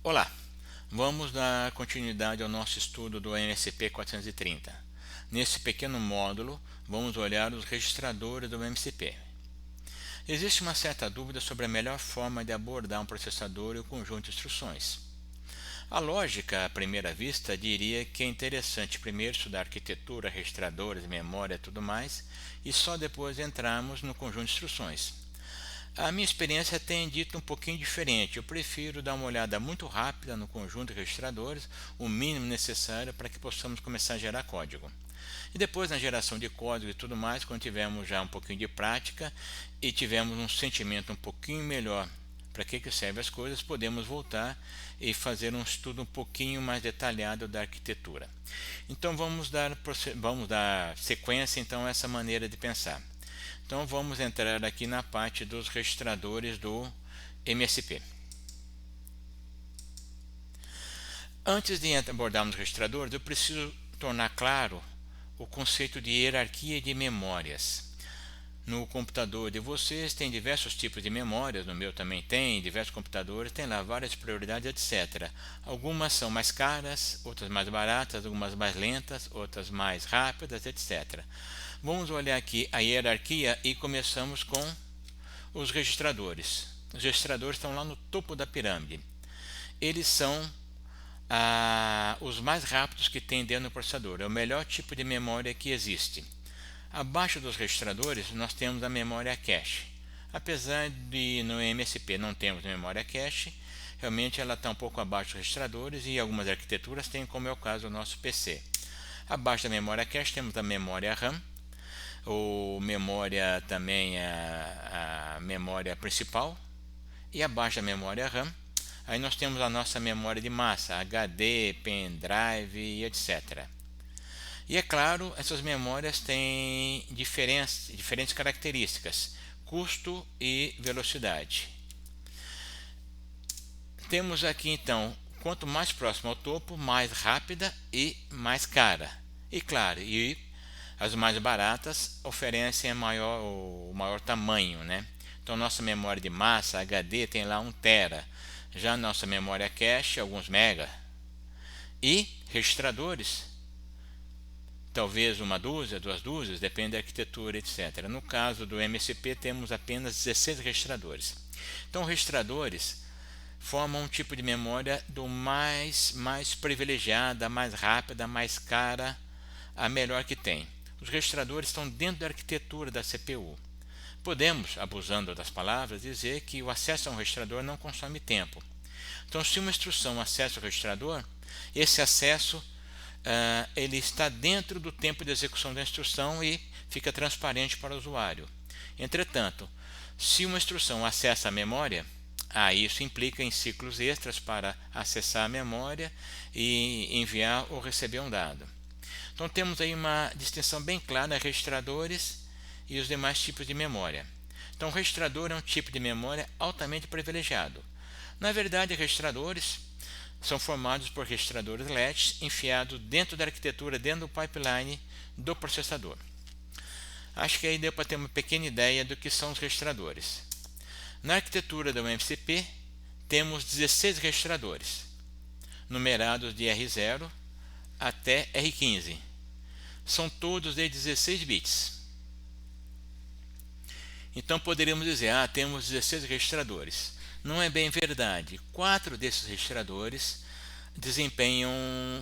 Olá, vamos dar continuidade ao nosso estudo do MSP430. Nesse pequeno módulo, vamos olhar os registradores do MSP. Existe uma certa dúvida sobre a melhor forma de abordar um processador e o conjunto de instruções. A lógica, à primeira vista, diria que é interessante primeiro estudar arquitetura, registradores, memória e tudo mais, e só depois entrarmos no conjunto de instruções. A minha experiência tem dito um pouquinho diferente. Eu prefiro dar uma olhada muito rápida no conjunto de registradores, o mínimo necessário para que possamos começar a gerar código. E depois, na geração de código e tudo mais, quando tivermos já um pouquinho de prática e tivermos um sentimento um pouquinho melhor para que servem as coisas, podemos voltar e fazer um estudo um pouquinho mais detalhado da arquitetura. Então vamos dar sequência então a essa maneira de pensar. Então vamos entrar aqui na parte dos registradores do MSP. Antes de abordarmos os registradores, eu preciso tornar claro o conceito de hierarquia de memórias. No computador de vocês tem diversos tipos de memórias, no meu também tem, diversos computadores, tem lá várias prioridades, etc. Algumas são mais caras, outras mais baratas, algumas mais lentas, outras mais rápidas, etc. Vamos olhar aqui a hierarquia e começamos com os registradores. Os registradores estão lá no topo da pirâmide. Eles são os mais rápidos que tem dentro do processador. É o melhor tipo de memória que existe. Abaixo dos registradores nós temos a memória cache. Apesar de no MSP não termos memória cache, realmente ela está um pouco abaixo dos registradores e algumas arquiteturas têm, como é o caso do nosso PC. Abaixo da memória cache temos a memória RAM, ou memória também a memória principal, e abaixo da memória RAM aí nós temos a nossa memória de massa, HD, pendrive e etc. E é claro, essas memórias têm diferentes características, custo e velocidade. Temos aqui então, quanto mais próximo ao topo, mais rápida e mais cara. E claro, as mais baratas oferecem o maior tamanho, né? Então nossa memória de massa HD tem lá 1 tera, já nossa memória cache alguns mega. E registradores, talvez uma dúzia, 2 dúzias, depende da arquitetura, etc. No caso do MSP temos apenas 16 registradores. Então registradores formam um tipo de memória do mais privilegiada, mais rápida, mais cara, a melhor que tem. Os registradores estão dentro da arquitetura da CPU. Podemos, abusando das palavras, dizer que o acesso a um registrador não consome tempo. Então, se uma instrução acessa o registrador, esse acesso ele está dentro do tempo de execução da instrução e fica transparente para o usuário. Entretanto, se uma instrução acessa a memória, isso implica em ciclos extras para acessar a memória e enviar ou receber um dado. Então temos aí uma distinção bem clara entre registradores e os demais tipos de memória. Então o registrador é um tipo de memória altamente privilegiado. Na verdade, registradores são formados por registradores latch enfiados dentro da arquitetura, dentro do pipeline do processador. Acho que aí deu para ter uma pequena ideia do que são os registradores. Na arquitetura do MCP, temos 16 registradores, numerados de R0 até R15. São todos de 16 bits. Então poderíamos dizer, temos 16 registradores. Não é bem verdade. 4 desses registradores desempenham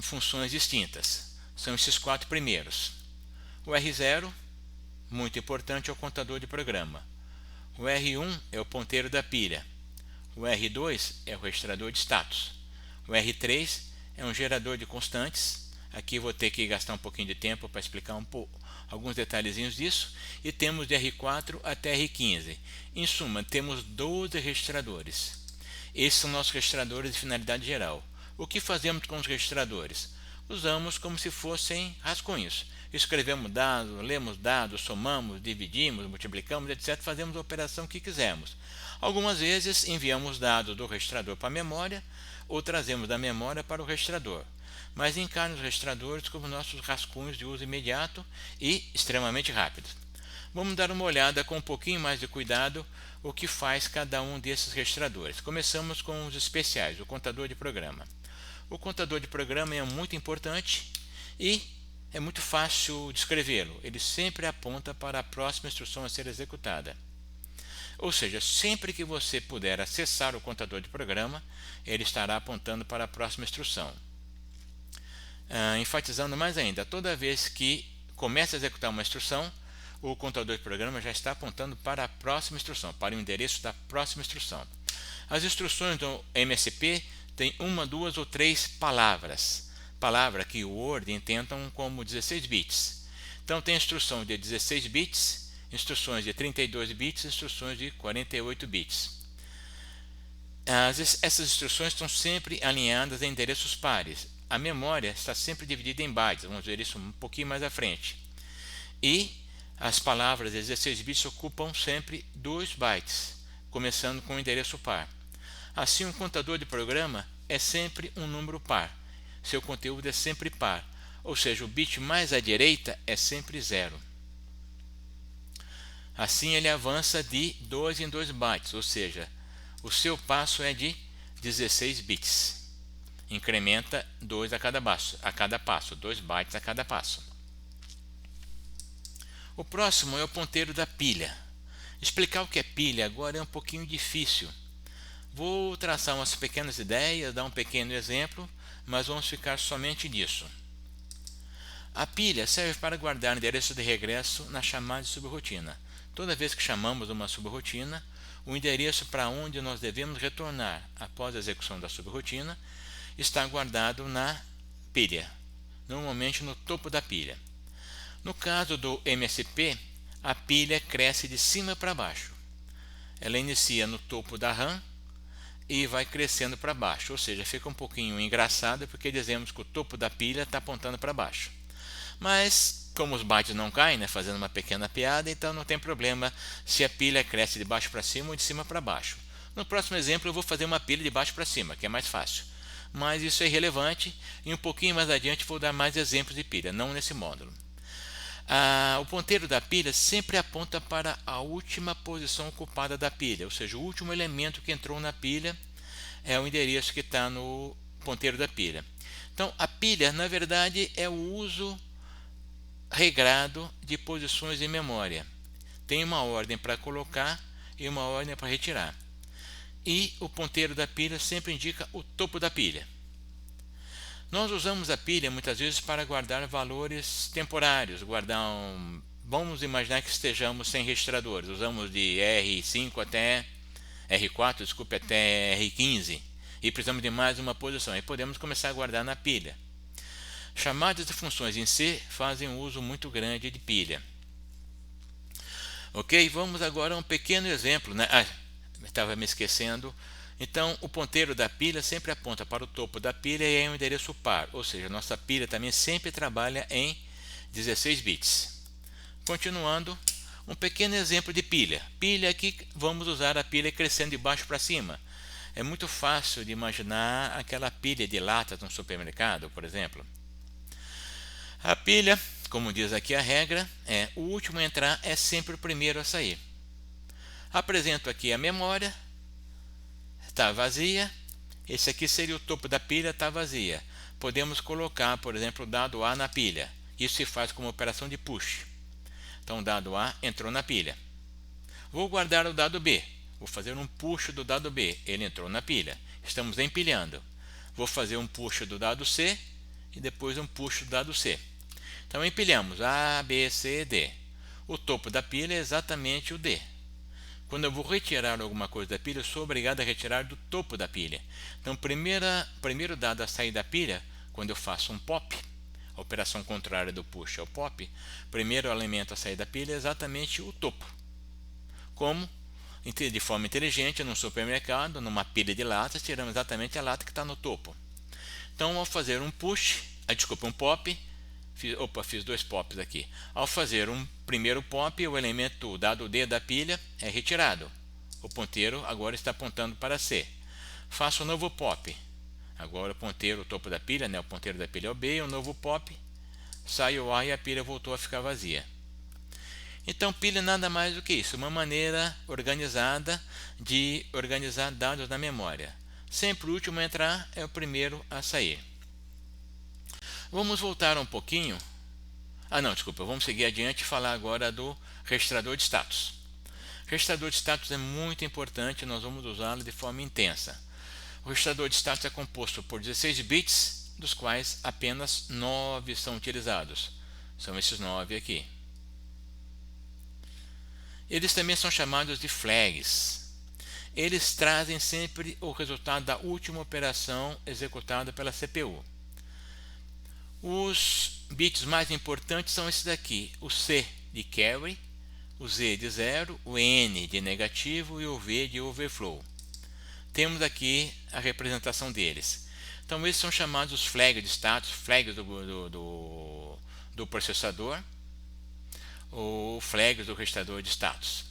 funções distintas. São esses 4 primeiros. O R0, muito importante, é o contador de programa. O R1 é o ponteiro da pilha. O R2 é o registrador de status. O R3 é um gerador de constantes. Aqui vou ter que gastar um pouquinho de tempo para explicar alguns detalhezinhos disso. E temos de R4 até R15. Em suma, temos 12 registradores. Esses são nossos registradores de finalidade geral. O que fazemos com os registradores? Usamos como se fossem rascunhos. Escrevemos dados, lemos dados, somamos, dividimos, multiplicamos, etc. Fazemos a operação que quisermos. Algumas vezes enviamos dados do registrador para a memória ou trazemos da memória para o registrador. Mas encarne os registradores como nossos rascunhos de uso imediato e extremamente rápidos. Vamos dar uma olhada com um pouquinho mais de cuidado o que faz cada um desses registradores. Começamos com os especiais, o contador de programa. O contador de programa é muito importante e é muito fácil descrevê-lo. Ele sempre aponta para a próxima instrução a ser executada. Ou seja, sempre que você puder acessar o contador de programa, ele estará apontando para a próxima instrução. Enfatizando mais ainda, toda vez que começa a executar uma instrução, o contador de programa já está apontando para a próxima instrução, para o endereço da próxima instrução. As instruções do MSP têm uma, duas ou três palavras. Palavra que o Word entendam como 16 bits. Então tem instrução de 16 bits, instruções de 32 bits, instruções de 48 bits. Essas instruções estão sempre alinhadas em endereços pares. A memória está sempre dividida em bytes, vamos ver isso um pouquinho mais à frente. E as palavras de 16 bits ocupam sempre 2 bytes, começando com o endereço par. Assim, um contador de programa é sempre um número par. Seu conteúdo é sempre par, ou seja, o bit mais à direita é sempre 0. Assim, ele avança de 2 em 2 bytes, ou seja, o seu passo é de 16 bits. Incrementa 2 a cada passo, 2 bytes a cada passo. O próximo é o ponteiro da pilha. Explicar o que é pilha agora é um pouquinho difícil. Vou traçar umas pequenas ideias, dar um pequeno exemplo, mas vamos ficar somente nisso. A pilha serve para guardar o endereço de regresso na chamada de subrotina. Toda vez que chamamos uma subrotina, o endereço para onde nós devemos retornar após a execução da subrotina está guardado na pilha, normalmente no topo da pilha. No caso do MSP, a pilha cresce de cima para baixo. Ela inicia no topo da RAM e vai crescendo para baixo, ou seja, fica um pouquinho engraçado porque dizemos que o topo da pilha está apontando para baixo. Mas, como os bytes não caem, fazendo uma pequena piada, então não tem problema se a pilha cresce de baixo para cima ou de cima para baixo. No próximo exemplo eu vou fazer uma pilha de baixo para cima, que é mais fácil. Mas isso é irrelevante e um pouquinho mais adiante vou dar mais exemplos de pilha, não nesse módulo. O ponteiro da pilha sempre aponta para a última posição ocupada da pilha, ou seja, o último elemento que entrou na pilha é o endereço que está no ponteiro da pilha. Então, a pilha, na verdade, é o uso regrado de posições em memória. Tem uma ordem para colocar e uma ordem para retirar. E o ponteiro da pilha sempre indica o topo da pilha. Nós usamos a pilha muitas vezes para guardar valores temporários. Vamos imaginar que estejamos sem registradores. Usamos de R5 até R4, desculpe, até R15. E precisamos de mais uma posição. Aí podemos começar a guardar na pilha. Chamadas de funções em C fazem um uso muito grande de pilha. Ok? Vamos agora a um pequeno exemplo. Estava me esquecendo. Então, o ponteiro da pilha sempre aponta para o topo da pilha e é um endereço par, ou seja, nossa pilha também sempre trabalha em 16 bits. Continuando, um pequeno exemplo de pilha. Pilha aqui, vamos usar a pilha crescendo de baixo para cima. É muito fácil de imaginar aquela pilha de latas no supermercado, por exemplo. A pilha, como diz aqui a regra, o último a entrar é sempre o primeiro a sair. Apresento aqui a memória. Está vazia, esse aqui seria o topo da pilha, está vazia. Podemos colocar, por exemplo, o dado A na pilha. Isso se faz como operação de push. Então o dado A entrou na pilha. Vou guardar o dado B. Vou fazer um push do dado B. Ele entrou na pilha. Estamos empilhando. Vou fazer um push do dado C e depois um push do dado C. Então empilhamos A, B, C, D. O topo da pilha é exatamente o D. Quando eu vou retirar alguma coisa da pilha, eu sou obrigado a retirar do topo da pilha. Então, primeiro dado a sair da pilha, quando eu faço um pop, a operação contrária do push é o pop, primeiro elemento a sair da pilha é exatamente o topo. Como, de forma inteligente, num supermercado, numa pilha de latas, tiramos exatamente a lata que está no topo. Então, ao fazer um push, um pop, fiz 2 pops aqui. Ao fazer um primeiro pop, o elemento dado D da pilha é retirado. O ponteiro agora está apontando para C. Faço um novo pop. Agora o topo da pilha, o ponteiro da pilha é o B, um novo pop, sai o A e a pilha voltou a ficar vazia. Então, pilha nada mais do que isso, uma maneira organizada de organizar dados na memória. Sempre o último a entrar é o primeiro a sair. Vamos voltar um pouquinho. Não, desculpa, vamos seguir adiante e falar agora do registrador de status. O registrador de status é muito importante, nós vamos usá-lo de forma intensa. O registrador de status é composto por 16 bits, dos quais apenas 9 são utilizados. São esses 9 aqui. Eles também são chamados de flags. Eles trazem sempre o resultado da última operação executada pela CPU. Os bits mais importantes são esses aqui: o C de carry, o Z de 0, o N de negativo e o V de overflow. Temos aqui a representação deles. Então, esses são chamados os flags de status, flags do processador, ou flags do registrador de status.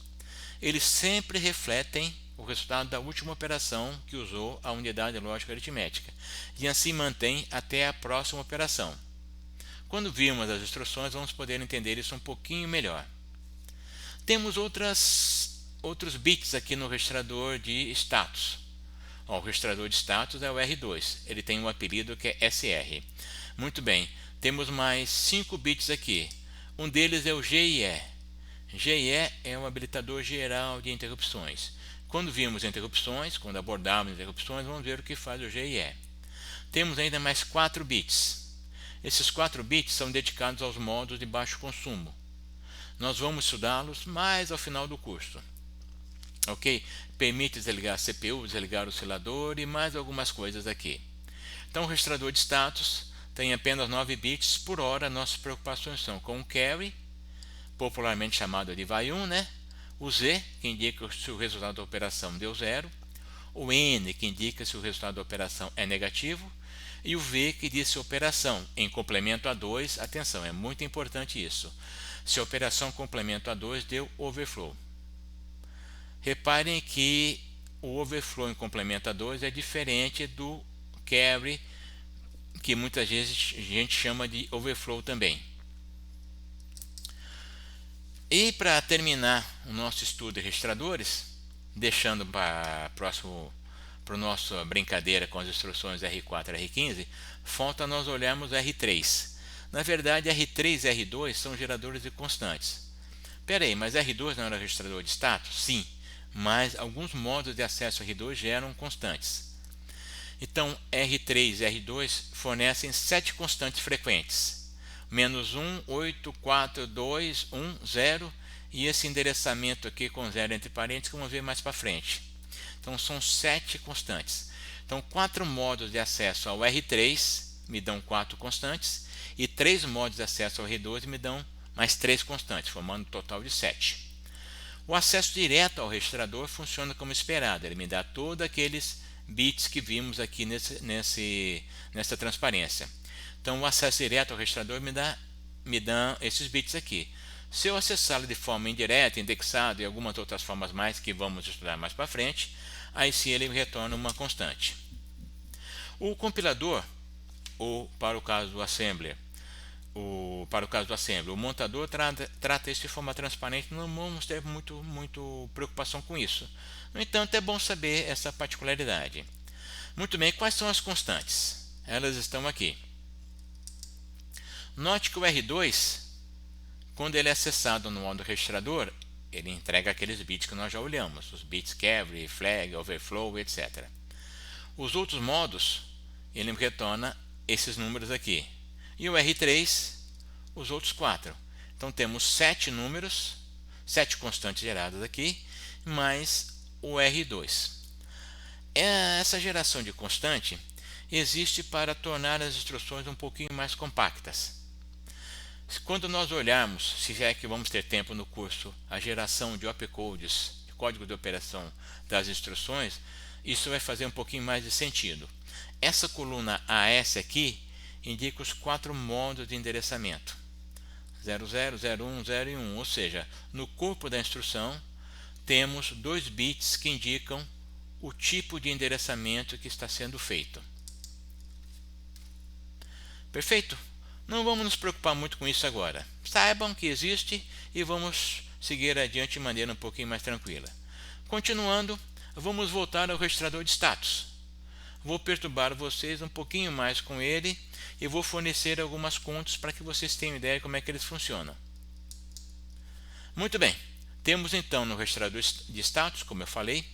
Eles sempre refletem o resultado da última operação que usou a unidade lógica aritmética e assim mantém até a próxima operação. Quando virmos as instruções, vamos poder entender isso um pouquinho melhor. Temos outros bits aqui no registrador de status. O registrador de status é o R2, ele tem um apelido que é SR. Muito bem, temos mais 5 bits aqui. Um deles é o GIE. GIE é um habilitador geral de interrupções. Quando vimos interrupções, quando abordarmos interrupções, vamos ver o que faz o GIE. Temos ainda mais 4 bits. Esses 4 bits são dedicados aos modos de baixo consumo. Nós vamos estudá-los mais ao final do curso. Ok? Permite desligar a CPU, desligar o oscilador e mais algumas coisas aqui. Então, o registrador de status tem apenas 9 bits. Por hora, nossas preocupações são com o carry, popularmente chamado de vai1, né? O Z, que indica se o resultado da operação deu 0, o N, que indica se o resultado da operação é negativo, e o V, que diz se a operação em complemento a 2, atenção, é muito importante isso, se a operação complemento a 2 deu overflow. Reparem que o overflow em complemento a 2 é diferente do carry, que muitas vezes a gente chama de overflow também. E para terminar o nosso estudo de registradores, deixando para a nossa brincadeira com as instruções R4 e R15, falta nós olharmos R3. Na verdade, R3 e R2 são geradores de constantes. Espera aí, mas R2 não era registrador de status? Sim, mas alguns modos de acesso a R2 geram constantes. Então, R3 e R2 fornecem 7 constantes frequentes. -1, 8, 4, 2, 1, 0 e esse endereçamento aqui com 0 entre parênteses que vamos ver mais para frente. Então são 7 constantes. Então 4 modos de acesso ao R3 me dão 4 constantes e 3 modos de acesso ao R2 me dão mais 3 constantes, formando um total de 7. O acesso direto ao registrador funciona como esperado, ele me dá todos aqueles bits que vimos aqui nessa transparência. Então, o acesso direto ao registrador me dá esses bits aqui. Se eu acessá-lo de forma indireta, indexado e algumas outras formas mais que vamos estudar mais para frente, aí sim ele me retorna uma constante. O compilador, ou para o caso do assembler, o montador trata isso de forma transparente, não vamos ter muito preocupação com isso. No entanto, é bom saber essa particularidade. Muito bem, quais são as constantes? Elas estão aqui. Note que o R2, quando ele é acessado no modo registrador, ele entrega aqueles bits que nós já olhamos, os bits carry, flag, overflow, etc. Os outros modos, ele retorna esses números aqui. E o R3, os outros 4. Então temos 7 números, 7 constantes geradas aqui, mais o R2. Essa geração de constante existe para tornar as instruções um pouquinho mais compactas. Quando nós olharmos, se é que vamos ter tempo no curso, a geração de opcodes, código de operação das instruções, isso vai fazer um pouquinho mais de sentido. Essa coluna AS aqui indica os 4 modos de endereçamento. 00, 01, 0 e 1, ou seja, no corpo da instrução temos 2 bits que indicam o tipo de endereçamento que está sendo feito. Perfeito? Não vamos nos preocupar muito com isso agora. Saibam que existe e vamos seguir adiante de maneira um pouquinho mais tranquila. Continuando, vamos voltar ao registrador de status. Vou perturbar vocês um pouquinho mais com ele e vou fornecer algumas contas para que vocês tenham ideia de como é que eles funcionam. Muito bem, temos então no registrador de status, como eu falei,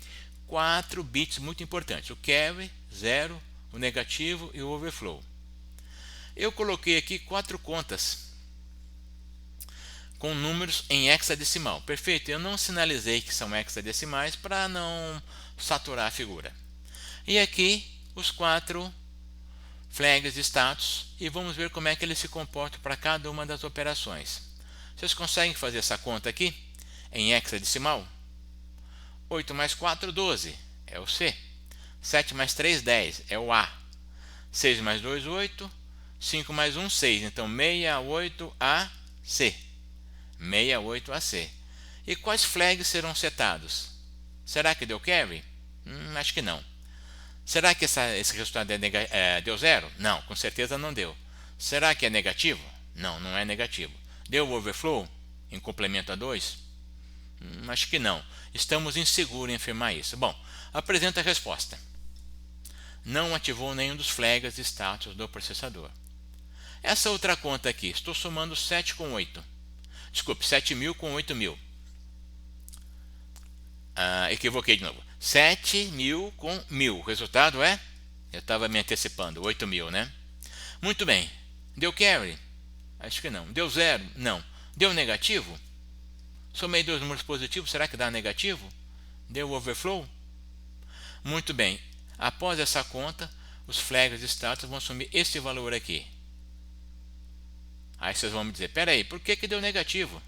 4 bits muito importantes: o carry, 0, o negativo e o overflow. Eu coloquei aqui 4 contas com números em hexadecimal. Perfeito, eu não sinalizei que são hexadecimais para não saturar a figura. E aqui os 4 flags de status e vamos ver como é que eles se comportam para cada uma das operações. Vocês conseguem fazer essa conta aqui em hexadecimal? 8 mais 4, 12, é o C. 7 mais 3, 10, é o A. 6 mais 2, 8. 5 mais 1, 6. Então 68AC. 68AC. E quais flags serão setados? Será que deu carry? Acho que não. Será que esse resultado deu 0? Não, com certeza não deu. Será que é negativo? Não, não é negativo. Deu overflow em complemento a 2? Acho que não. Estamos inseguros em afirmar isso. Bom, apresenta a resposta. Não ativou nenhum dos flags de status do processador. Essa outra conta aqui, estou somando 7 com 8. Desculpe, 7.000 com 8.000. Equivoquei de novo. 7.000 com 1.000. O resultado é? Eu estava me antecipando, 8.000, né? Muito bem. Deu carry? Acho que não. Deu 0? Não. Deu negativo? Somei 2 números positivos, será que dá negativo? Deu overflow? Muito bem. Após essa conta, os flags de status vão assumir esse valor aqui. Aí vocês vão me dizer, peraí, por que deu negativo?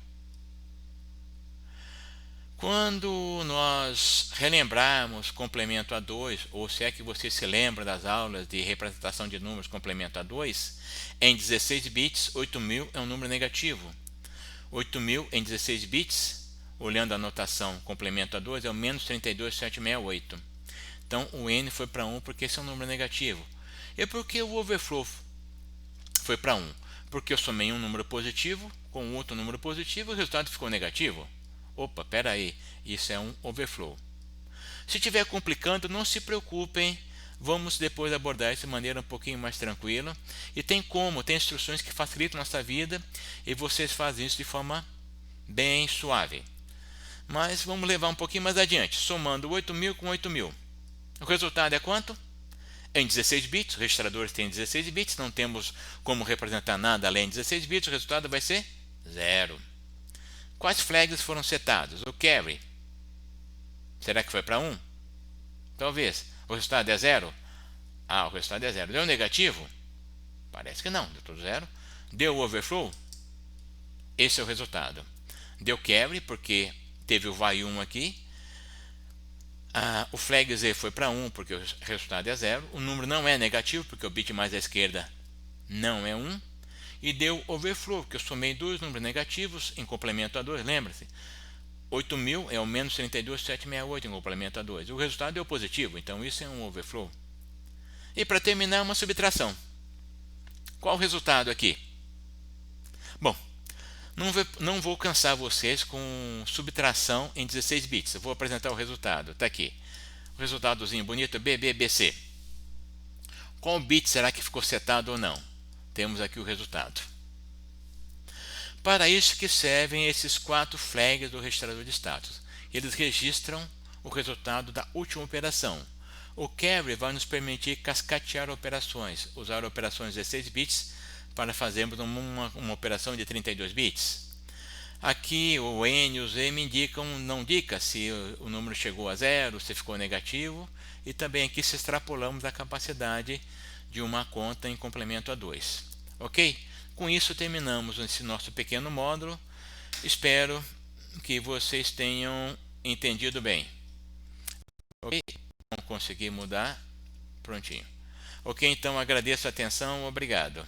Quando nós relembrarmos complemento a 2, ou se é que você se lembra das aulas de representação de números complemento a 2, em 16 bits, 8.000 é um número negativo. 8.000 em 16 bits, olhando a notação complemento a 2, é o menos 32.768. Então o N foi para 1 porque esse é um número negativo. E por que o overflow foi para 1? Porque eu somei um número positivo com outro número positivo e o resultado ficou negativo. Opa, espera aí, isso é um overflow. Se estiver complicando, não se preocupem, vamos depois abordar isso de maneira um pouquinho mais tranquila. E tem instruções que facilitam a nossa vida e vocês fazem isso de forma bem suave. Mas vamos levar um pouquinho mais adiante, somando 8.000 com 8.000. O resultado é quanto? Em 16 bits, os registradores têm 16 bits, não temos como representar nada além de 16 bits, o resultado vai ser 0. Quais flags foram setados? O carry. Será que foi para 1? Talvez. O resultado é 0? O resultado é 0. Deu negativo? Parece que não, deu tudo 0. Deu overflow? Esse é o resultado. Deu carry, porque teve o vai 1 aqui. O flag Z foi para 1, porque o resultado é 0. O número não é negativo, porque o bit mais à esquerda não é 1. E deu overflow, porque eu somei 2 números negativos em complemento a 2, lembra-se? 8.000 é o menos 32.768 em complemento a 2. O resultado deu positivo, então isso é um overflow. E para terminar, uma subtração. Qual o resultado aqui? Bom, não vou cansar vocês com subtração em 16 bits. Eu vou apresentar o resultado. Está aqui. O resultadozinho bonito, BBBC. Qual bit será que ficou setado ou não? Temos aqui o resultado. Para isso que servem esses 4 flags do registrador de status. Eles registram o resultado da última operação. O carry vai nos permitir cascatear operações, usar operações de 16 bits para fazermos uma operação de 32 bits. Aqui o N e o Z me indicam, não indica se o número chegou a 0, se ficou negativo, e também aqui se extrapolamos a capacidade de uma conta em complemento a 2. Ok? Com isso terminamos esse nosso pequeno módulo. Espero que vocês tenham entendido bem. Ok? Não consegui mudar. Prontinho. Ok, então agradeço a atenção. Obrigado.